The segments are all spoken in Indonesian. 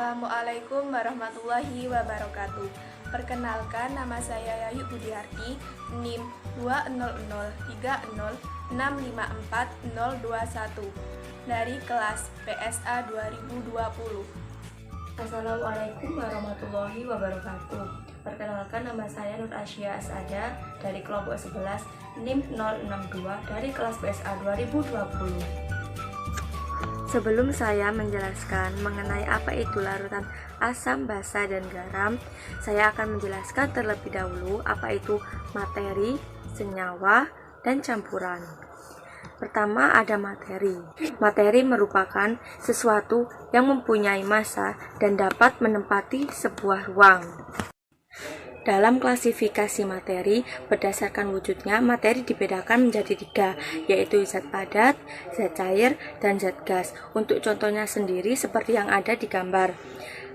Assalamualaikum warahmatullahi wabarakatuh. Perkenalkan, nama saya Yayu Budiarti, NIM 20030654021 dari kelas PSA 2020. Assalamualaikum warahmatullahi wabarakatuh. Perkenalkan, nama saya Nur Asya Asada dari kelompok 11 NIM 062 dari kelas PSA 2020. Sebelum saya menjelaskan mengenai apa itu larutan asam, basa, dan garam, saya akan menjelaskan terlebih dahulu apa itu materi, senyawa, dan campuran. Pertama ada materi. Materi merupakan sesuatu yang mempunyai massa dan dapat menempati sebuah ruang. Dalam klasifikasi materi, berdasarkan wujudnya, materi dibedakan menjadi 3, yaitu zat padat, zat cair, dan zat gas. Untuk contohnya sendiri seperti yang ada di gambar.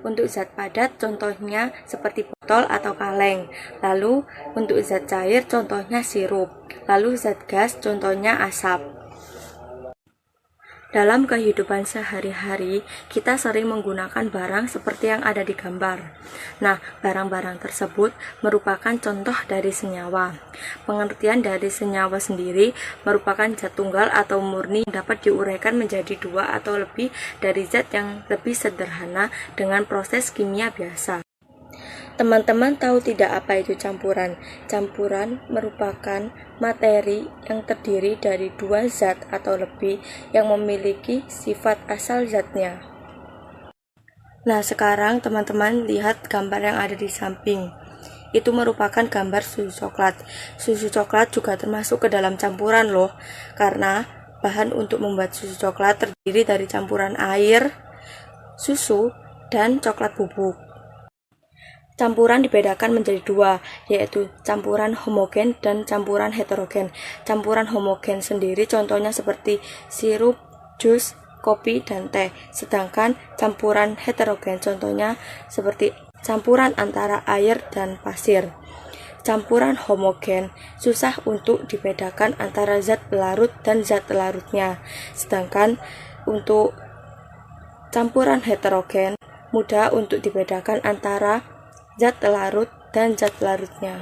Untuk zat padat, contohnya seperti botol atau kaleng. Lalu, untuk zat cair, contohnya sirup. Lalu zat gas, contohnya asap. Dalam kehidupan sehari-hari, kita sering menggunakan barang seperti yang ada di gambar. Nah, barang-barang tersebut merupakan contoh dari senyawa. Pengertian dari senyawa sendiri merupakan zat tunggal atau murni yang dapat diuraikan menjadi 2 atau lebih dari zat yang lebih sederhana dengan proses kimia biasa. Teman-teman tahu tidak apa itu campuran? Campuran merupakan materi yang terdiri dari 2 zat atau lebih yang memiliki sifat asal zatnya. Nah, sekarang teman-teman lihat gambar yang ada di samping. Itu merupakan gambar susu coklat. Susu coklat juga termasuk ke dalam campuran loh, karena bahan untuk membuat susu coklat terdiri dari campuran air, susu, dan coklat bubuk. Campuran dibedakan menjadi 2, yaitu campuran homogen dan campuran heterogen. Campuran homogen sendiri contohnya seperti sirup, jus, kopi, dan teh. Sedangkan campuran heterogen contohnya seperti campuran antara air dan pasir. Campuran homogen susah untuk dibedakan antara zat pelarut dan zat pelarutnya. Sedangkan untuk campuran heterogen mudah untuk dibedakan antara zat larut dan zat larutnya.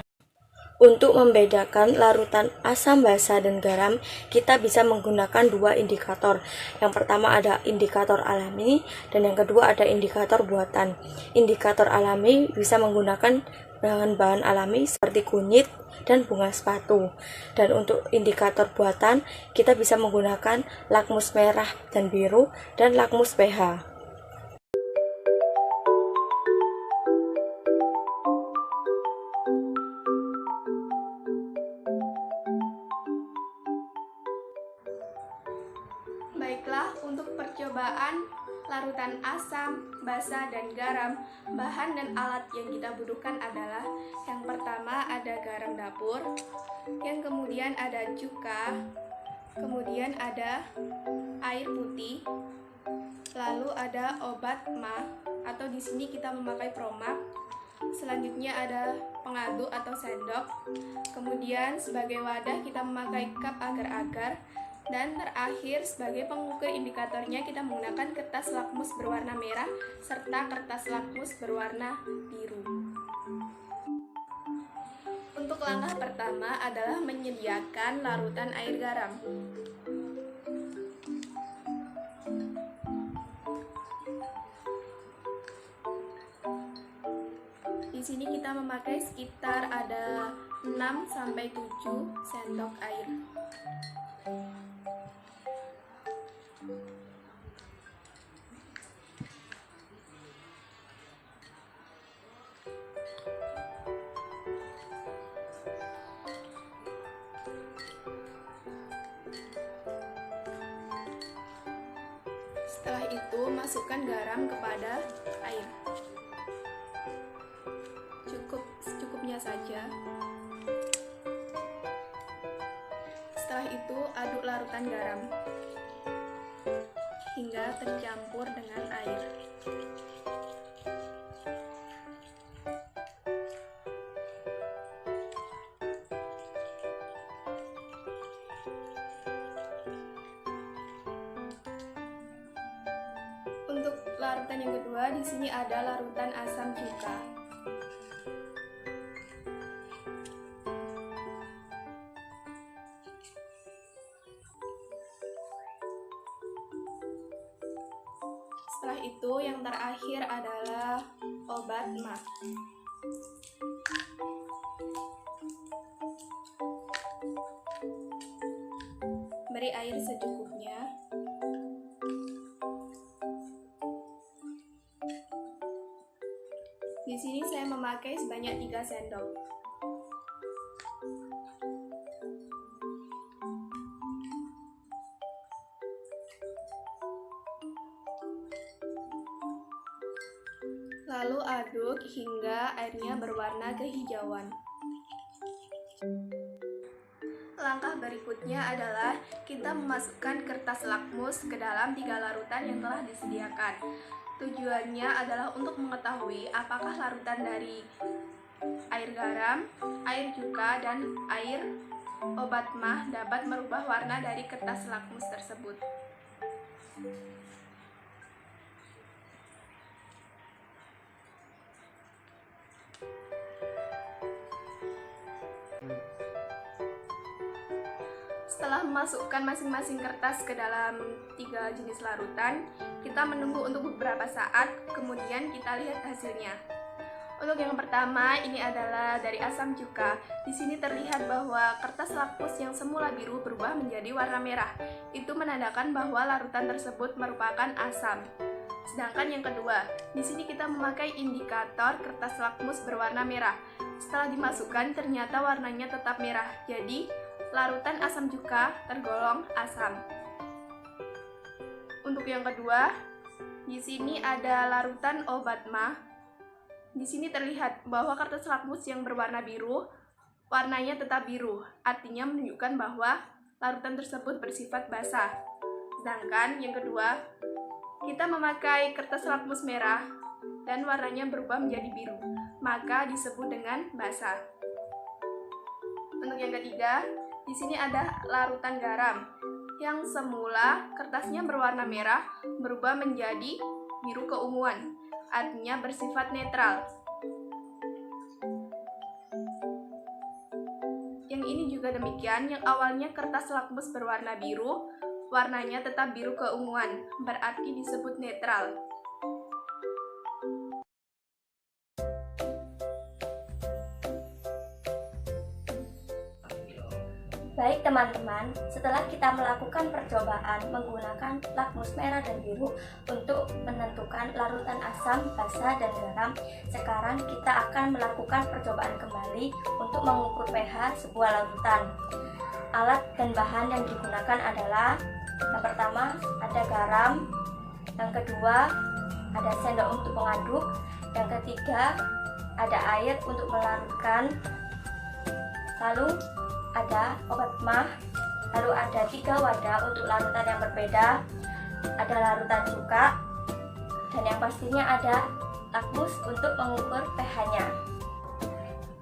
Untuk membedakan larutan asam, basa, dan garam, kita bisa menggunakan 2 indikator. Yang pertama ada indikator alami, dan yang kedua ada indikator buatan. Indikator alami bisa menggunakan bahan-bahan alami seperti kunyit dan bunga sepatu. Dan untuk indikator buatan, kita bisa menggunakan lakmus merah dan biru dan lakmus pH. Baiklah, untuk percobaan larutan asam, basa, dan garam, bahan dan alat yang kita butuhkan adalah yang pertama ada garam dapur, yang kemudian ada cuka, kemudian ada air putih, lalu ada obat MA atau di sini kita memakai Promax. Selanjutnya ada pengaduk atau sendok, kemudian sebagai wadah kita memakai cup agar-agar, dan terakhir sebagai pengukur indikatornya kita menggunakan kertas lakmus berwarna merah serta kertas lakmus berwarna biru. Untuk langkah pertama adalah menyediakan larutan air garam. Di sini kita memakai sekitar ada 6-7 sendok air. Setelah itu, masukkan garam kepada air. Secukupnya saja. Setelah itu, aduk larutan garam hingga tercampur dengan air. Untuk larutan yang kedua, di sini ada larutan asam cuka. Setelah itu, yang terakhir adalah obat mah. Beri air secukupnya. Di sini saya memakai sebanyak 3 sendok. Lalu aduk hingga airnya berwarna kehijauan. Langkah berikutnya adalah kita memasukkan kertas lakmus ke dalam 3 larutan yang telah disediakan. Tujuannya adalah untuk mengetahui apakah larutan dari air garam, air cuka, dan air obat mah dapat merubah warna dari kertas lakmus tersebut. Setelah memasukkan masing-masing kertas ke dalam 3 jenis larutan, kita menunggu untuk beberapa saat, kemudian kita lihat hasilnya. Untuk yang pertama, ini adalah dari asam cuka. Di sini terlihat bahwa kertas lakmus yang semula biru berubah menjadi warna merah. Itu menandakan bahwa larutan tersebut merupakan asam. Sedangkan yang kedua, di sini kita memakai indikator kertas lakmus berwarna merah. Setelah dimasukkan, ternyata warnanya tetap merah. Jadi, larutan asam cuka tergolong asam. Untuk yang kedua, di sini ada larutan obat mah. Di sini terlihat bahwa kertas lakmus yang berwarna biru, warnanya tetap biru, artinya menunjukkan bahwa larutan tersebut bersifat basah. Sedangkan yang kedua, kita memakai kertas lakmus merah dan warnanya berubah menjadi biru, maka disebut dengan basah. Untuk yang ketiga, di sini ada larutan garam yang semula kertasnya berwarna merah berubah menjadi biru keunguan, artinya bersifat netral. Yang ini juga demikian, yang awalnya kertas lakmus berwarna biru, warnanya tetap biru keunguan, berarti disebut netral. Baik teman-teman, setelah kita melakukan percobaan menggunakan lakmus merah dan biru untuk menentukan larutan asam, basa, dan garam, sekarang kita akan melakukan percobaan kembali untuk mengukur pH sebuah larutan. Alat dan bahan yang digunakan adalah yang pertama ada garam, yang kedua ada sendok untuk mengaduk, yang ketiga ada air untuk melarutkan, lalu ada obat mah, lalu ada 3 wadah untuk larutan yang berbeda, ada larutan cuka, dan yang pastinya ada lakmus untuk mengukur pH-nya.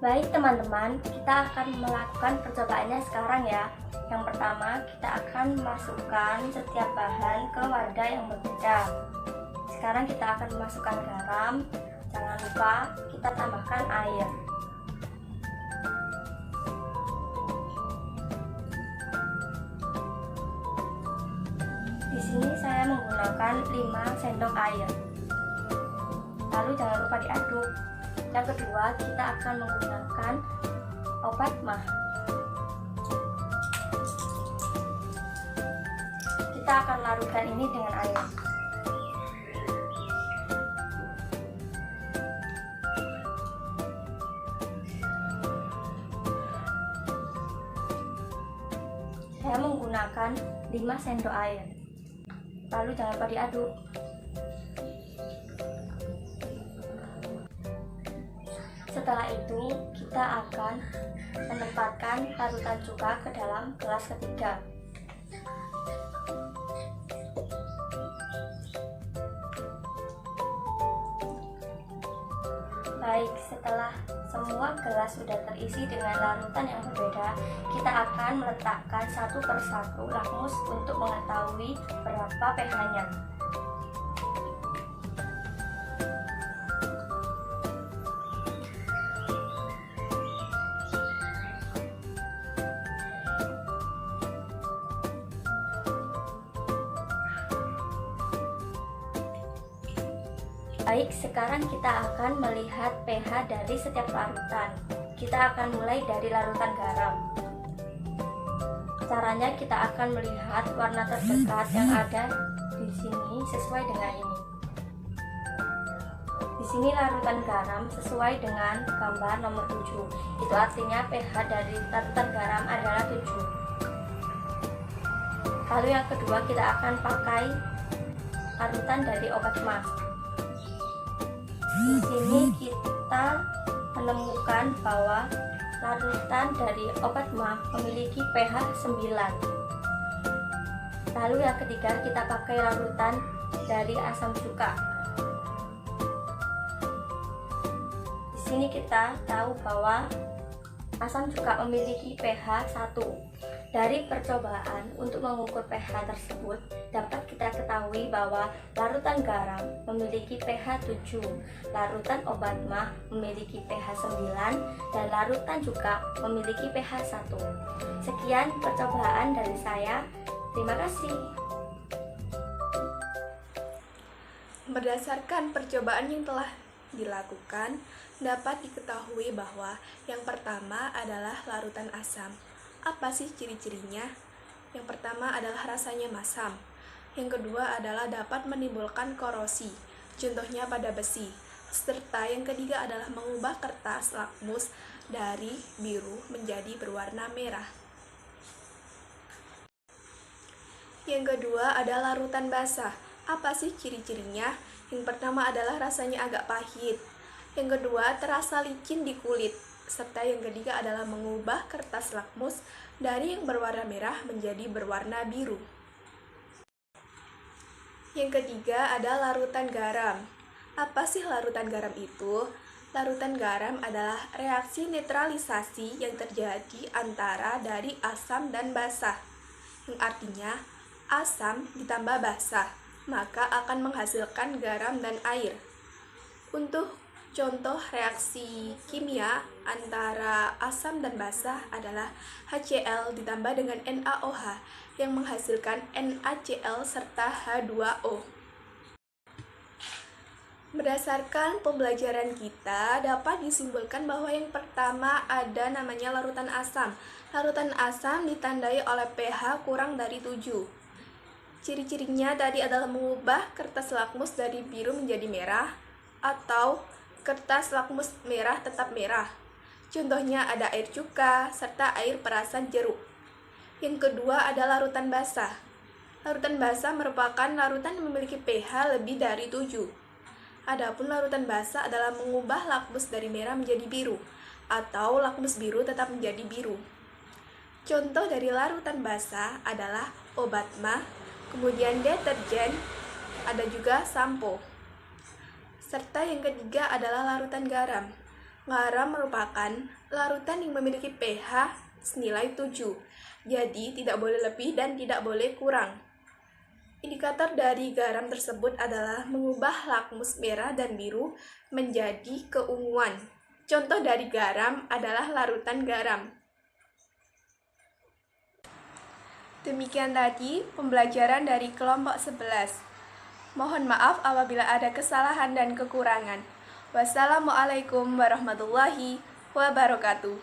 Baik teman-teman, kita akan melakukan percobaannya sekarang ya. Yang pertama, kita akan masukkan setiap bahan ke wadah yang berbeda. Sekarang kita akan memasukkan garam, jangan lupa kita tambahkan air. Di sini saya menggunakan 5 sendok air. Lalu jangan lupa diaduk. Yang kedua, kita akan menggunakan obat mah. Kita akan larutkan ini dengan air. Saya menggunakan 5 sendok air. Lalu jangan lupa diaduk. Setelah itu, kita akan menempatkan larutan cuka ke dalam gelas ketiga. Baik, setelah semua gelas sudah terisi dengan larutan yang berbeda, kita akan meletakkan satu persatu lakmus untuk mengetahui berapa pH-nya. Baik, sekarang kita akan melihat pH dari setiap larutan. Kita akan mulai dari larutan garam. Caranya kita akan melihat warna terdekat yang ada di sini sesuai dengan ini. Di sini larutan garam sesuai dengan gambar nomor 7. Itu artinya pH dari larutan garam adalah 7. Lalu yang kedua kita akan pakai larutan dari obat mah. Di sini kita menemukan bahwa larutan dari obat mah memiliki pH 9. Lalu yang ketiga kita pakai larutan dari asam cuka. Di sini kita tahu bahwa asam cuka memiliki pH 1. Dari percobaan untuk mengukur pH tersebut, dapat kita ketahui bahwa larutan garam memiliki pH 7, larutan obat mah memiliki pH 9, dan larutan cuka memiliki pH 1. Sekian percobaan dari saya. Terima kasih. Berdasarkan percobaan yang telah dilakukan, dapat diketahui bahwa yang pertama adalah larutan asam. Apa sih ciri-cirinya? Yang pertama adalah rasanya masam. Yang kedua adalah dapat menimbulkan korosi, contohnya pada besi. Serta yang ketiga adalah mengubah kertas lakmus dari biru menjadi berwarna merah. Yang kedua adalah larutan basah. Apa sih ciri-cirinya? Yang pertama adalah rasanya agak pahit. Yang kedua, terasa licin di kulit. Serta yang ketiga adalah mengubah kertas lakmus dari yang berwarna merah menjadi berwarna biru. Yang ketiga ada larutan garam. Apa sih larutan garam itu? Larutan garam adalah reaksi netralisasi yang terjadi antara dari asam dan basah, yang artinya asam ditambah basah, maka akan menghasilkan garam dan air. Untuk contoh reaksi kimia antara asam dan basah adalah HCl ditambah dengan NaOH yang menghasilkan NaCl serta H2O. Berdasarkan pembelajaran kita, dapat disimpulkan bahwa yang pertama ada namanya larutan asam. Larutan asam ditandai oleh pH kurang dari 7. Ciri-cirinya tadi adalah mengubah kertas lakmus dari biru menjadi merah atau kertas lakmus merah tetap merah. Contohnya ada air cuka serta air perasan jeruk. Yang kedua ada larutan basah. Larutan basah merupakan larutan yang memiliki pH lebih dari 7. Adapun larutan basah adalah mengubah lakmus dari merah menjadi biru atau lakmus biru tetap menjadi biru. Contoh dari larutan basah adalah obat mah, kemudian deterjen, ada juga sampo. Serta yang ketiga adalah larutan garam. Garam merupakan larutan yang memiliki pH senilai 7. Jadi tidak boleh lebih dan tidak boleh kurang. Indikator dari garam tersebut adalah mengubah lakmus merah dan biru menjadi keunguan. Contoh dari garam adalah larutan garam. Demikian tadi pembelajaran dari kelompok 11. Mohon maaf apabila ada kesalahan dan kekurangan. Wassalamualaikum warahmatullahi wabarakatuh.